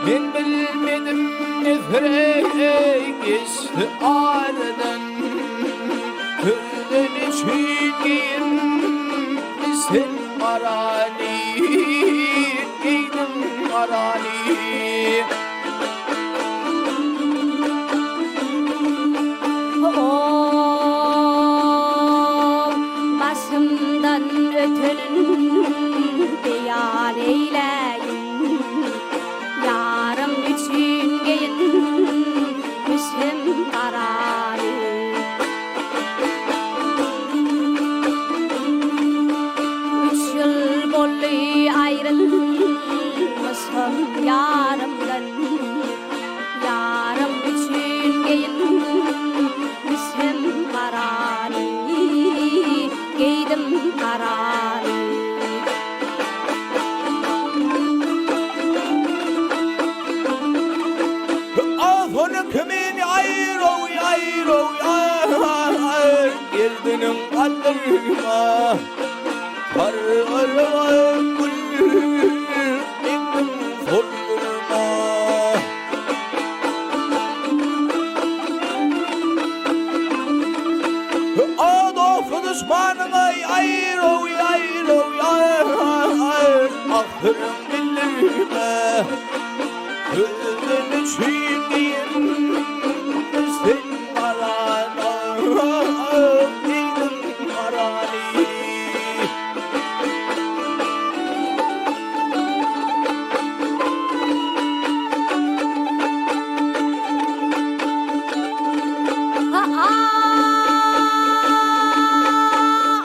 Ben bilmedim nefret aradan Kırdan içeyim sen arani Giydim arani Başımdan ötenin beyal eyleyin Yarım için giyinmişim kararı Üç yıl boyu ayrılmışım yarımdan Yarım için giyinmişim kararı Giydim kararı Afonu kimin ayro Girdinin kaldırma Kararıma gül Ektim solurma Adofu düşmanıma ayro Ahırım bilirme Kızın içindeyim sen arana Giydim arani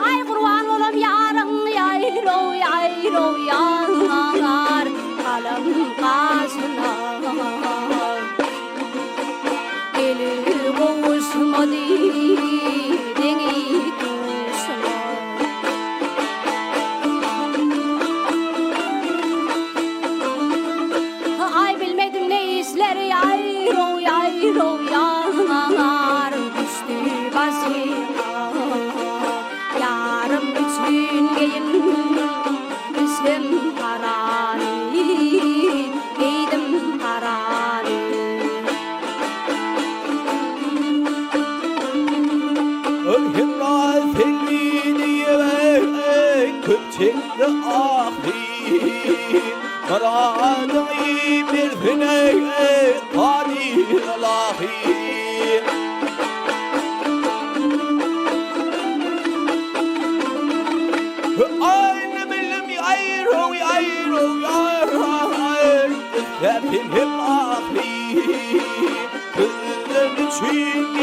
Ay kurban olam yarın yayro yar Kalım kaşına Gelir boğuşmadı beni kuşuna Ay bilmedim ne işleri yayro yar Düştü başıma Yarım için giyinmişim kararı Giydim kararı Himra seni diye Köpçekli ahi Maradı bir fine Kadir alahi Aynı bilim ayro Hepim ahi Kızın için